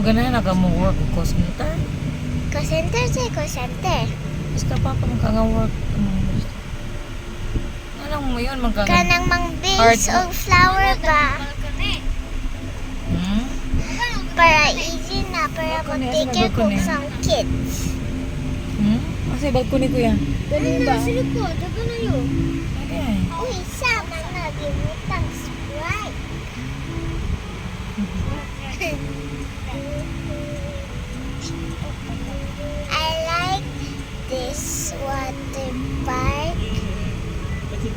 ganahan na ka mo work o call center? Call center siya, call center. Is ka pa ka nga work. Anong mo yun? Kanang mang bills o flower ba? Hmm? Para easy na, para mag-take care ko sa kids. Hmm? Kasi balkoni ko yan. Ganun ba? Sila ko, daga na yun. Okay. Uy, sama na, gimutang Sprite. I like this water park.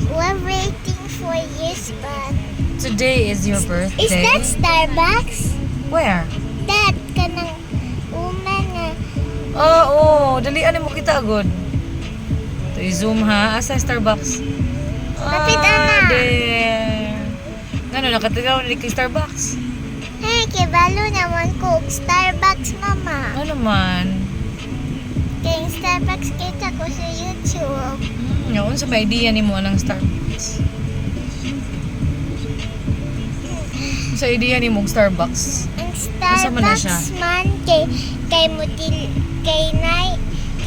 We're waiting for years, but Today is your birthday. is that Starbucks? Where? That kanang woman na Oo, dalian mo kita agad. Ito i-zoom ha. Asa Starbucks? Lapit, ana. There. Ngano, nakatigaw na kay Starbucks? hey, kibalo naman ko Starbucks, mama. Ano man? Kaya yung Starbucks kita ko sa YouTube. Ngayon sa may idea ni mo ng Starbucks. Sa idea ni mong Starbucks. Ang Nasaan man na siya? Starbucks man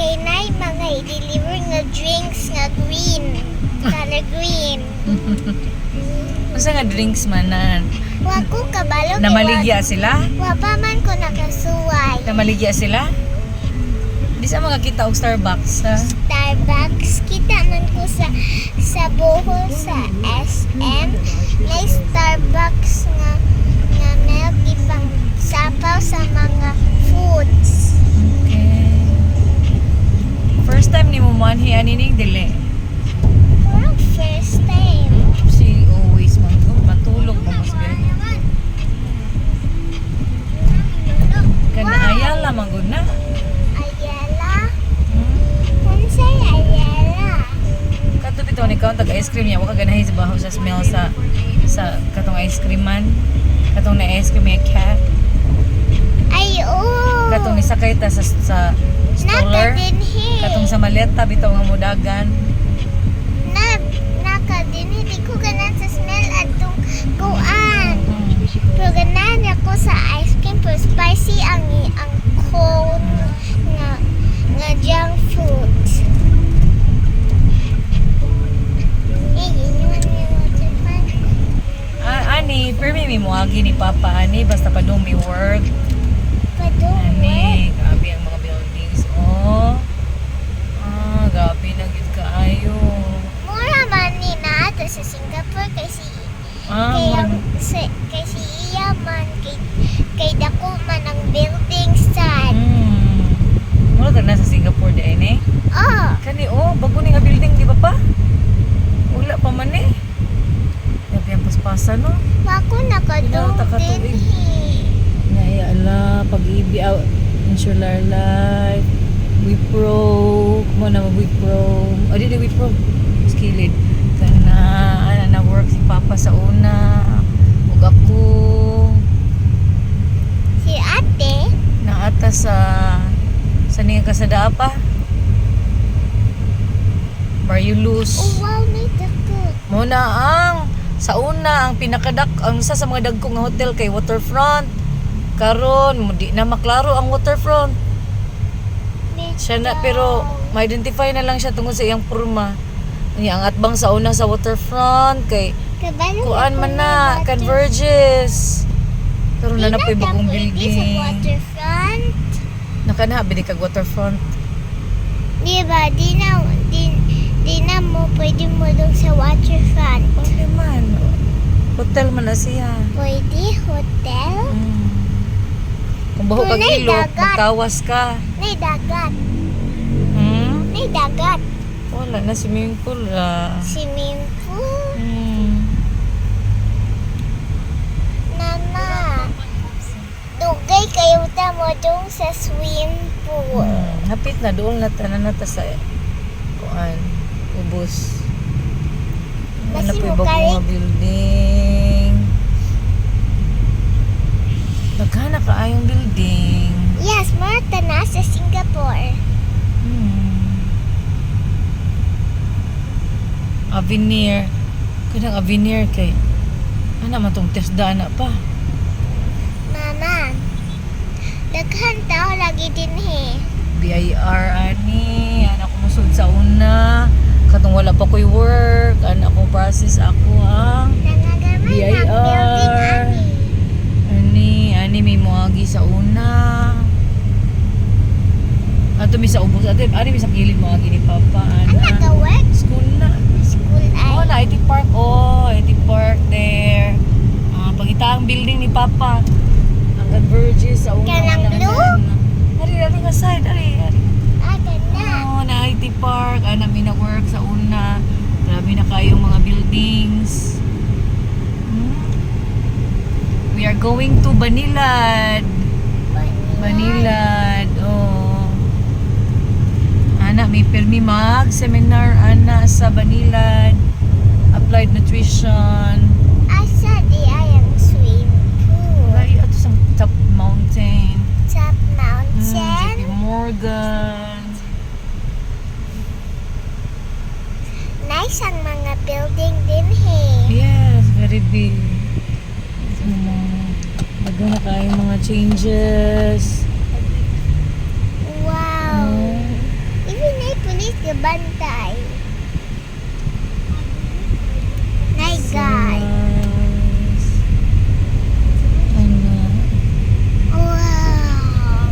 kay nay mga i-deliver nga drinks nga green. Color green. Masa nga drinks man na Wa ko kabalo kay namaligya sila? Wa pa man ko nakasuway. Namaligya sila? Di sa mga kita og Starbucks ha? Starbucks kita man ko sa Bohol sa SM. May Starbucks nga milk ipang sapaw sa mga foods. Okay. First time ni mo manhi anining dili. Parang first time. Si always matulog mo mas good. Kana ayala magud na. Ayala. Unsay Ayala? Kato bitaw ni kaon tag ice cream niya wa ka ganahay sa baho sa smell sa katong ice cream man. Katong na ice cream niya cat. Ay, oo. Katong ni sakay ta sa stroller. Naka din he. Katong sa maleta bitaw nga mudagan. Naka din he. Di ko ganan sa smell at tong kuan. Pero ganan ako sa ice cream. Pero spicy ang cone nga junk food. Ani, pero may muagi ni Papa ani basta pa dumi work. Ani, grabe ang mga buildings. Oh. Grabe na gid kaayo. Mura man ni na ato sa Singapore kay si iya man kay dako man ang building sad. Mura ta na sa Singapore di ay Oh, Kani bago ni nga building di ba pa? Wala pa man eh. Grabe ang paspasan no. wako nakadong Takatuig. din he. Naya ala pag-ibig Insular Life Wipro mo na Wipro di Wipro skilled kana na work si Papa sa una ug ako Si ate, naata sa niya kasada pa Mariulus oh wow, may dako. mo na sa una ang pinakadak ang isa sa mga dagkong nga hotel kay Waterfront karon di na maklaro ang Waterfront siya na pero ma-identify na lang siya tungkol sa iyang porma. Ang atbang sa una sa Waterfront kay Kabalo kuan man na Converges. Pero na napoy bagong Sa building. waterfront. Nakana bili kag Waterfront. Di ba? Di na mo pwede mo doon sa waterfront. Okay man. Hotel man na siya. Pwede hotel? Kung baho kag Tunay ilog, dagat. magkawas ka. May dagat. Hmm? May dagat. Wala na swimming pool. Swimming pool. Mama, dugay kayo ta mo doon sa swimming pool. Hapit na doon na tanan na ta sa kuan ubos. Basi Ano po mo yung bagong kalit. mga building? Nagkana ka ayong building. Yes, Marta na sa Singapore. Avenir. Kanang Avenir kay ano man tong test dana pa. Mama, Daghan tao lagi din he. BIR ani, anak ko musud sa una. Katong wala pa ko'y work, anak ko process ako ang Nangagamay BIR. ng building ani. ani may muagi sa una. Ato mi sa ubos ate, ani mi sa kilid muagi ni Papa Ano ana. ka-work? School na. School Oh, ay. na IT Park. Oh, IT Park there. Pagitaang building ni Papa. Ang Converges sa una. Kanang blue? Ari nga side, ari. Ah, ganda. Oh, na IT Park. Namin na work sa una. Grabe na kayong mga buildings. We are going to Banilad. Banilad. Oh. Ana, may permi mag-seminar ana sa Banilad. Applied Nutrition. Asa di ay ang swim pool. Ay, ato sa top mountain. Top JP mountain. Morgan. Nice ang mga building din he. Yes, very big. Bago na kayong mga changes. Wow. Oh. Even ay police ka bantay. Nice guy. Yes. Ano? Wow.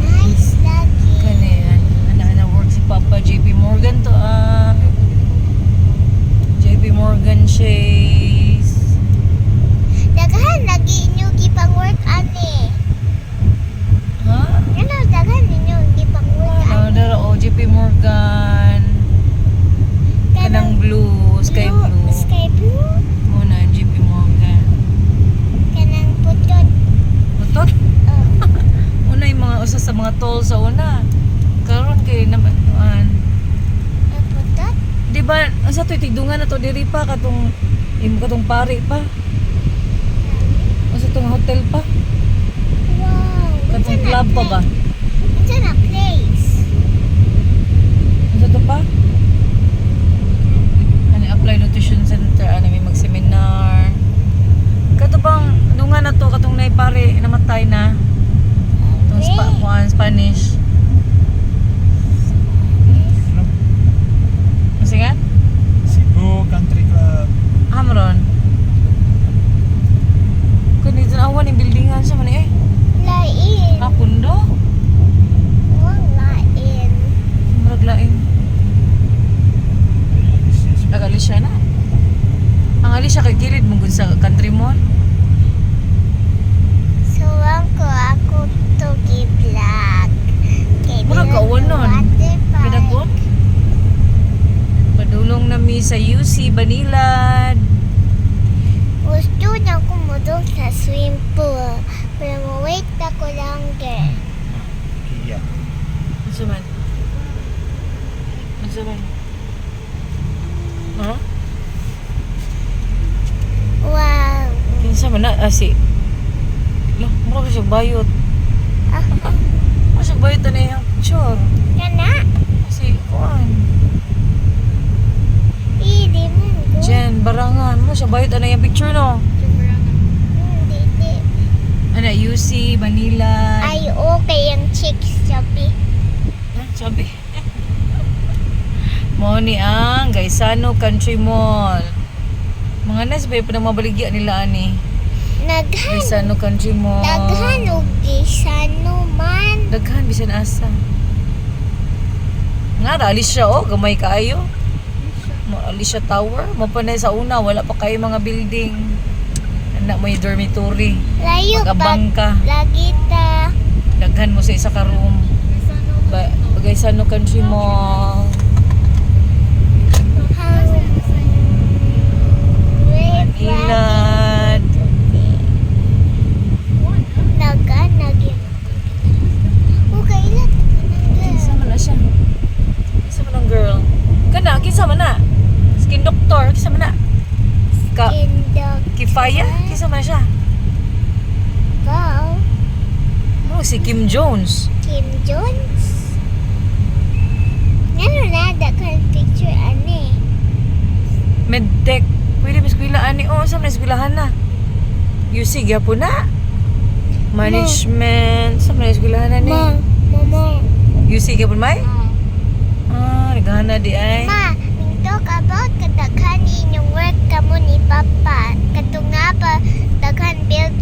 Nice lagi. Kanian. Ana work si Papa JP Morgan to JP Morgan Chase. Daghan lagi inyo gipang work ani. Ha? Ano daghan inyo gipang work Ano ani. dara o JP Morgan. Kanang blue, sky blue. Sky blue. Muna JP Morgan. Kanang putot. Utot? Oh. Una yung mga usa sa mga toll sa una. Karon kay naman Putot. di ba asa to tigdungan na to diri pa katong imo katong pari pa. Asa tong hotel pa? Wow. Katong club pa ba? It's na place. Asa to pa? Ani Applied Nutrition Center ani may mag-seminar. Kato bang dungan na to katong nay pare namatay na. Tong Spanish. Sige? Cebu Country Club. Hamron. Kung dito na awan yung buildingan siya man eh. Lain. Kundo? Wang lain. Maraglain. Agali siya na. Ang ali siya kay gilid mong sa country mall. So ako to gi-vlog. Murag kauwan nun. Pinagod? Padulong nami sa UC Banilad. Gusto niya kumudong sa swim pool. Pero wait ako lang girl. Iya. Ano man? Ano man? Ha? Wow. Kinsa man na? Si... Lah, mura siya bayot. Ah, Mura siya bayot na yung picture. kana? Kasi, kuan. Di man go. Jen, barangan. Mura siya bayot na yung picture, no? Di. Ano, UC, Manila. Ay, okay ang chicks, sabi. Sabi. Mo ni ang Gaisano Country Mall. Mga nas ba yung mabaligya nila ani? Naghan. Gaisano Country Mall. Daghan og gisano man. Daghan bisan asa. Nga alis siya oh, gamay kaayo. Alis siya tower, mapanay sa una wala pa kayo mga building. Anak mo yung dormitory. Layo Pag-abang ka. Lagi ta. Daghan mo sa isa ka room. Gaisano Country Mall. Ilad. Nagan, nagin. Okay, ilat. Kinsa man na siya? Kinsa man ang girl? Kana, kinsa man na? Skin doctor, kinsa man na? Kifaya? Kinsa man siya? Wow. Oh, si Kim Jones. Kim Jones. Ano na, dakan picture, ane. Medtech. Pwede mas eskwela ani. Oh, sa man eskwelahan na. UC gyapon na. Management. Sa mga eskwelahan na ni? Mama. UC ka po, May? Naghahanap di ay. Ma, we talk about kadaghan inyong work kamo ni Papa. Kato nga ba, daghan build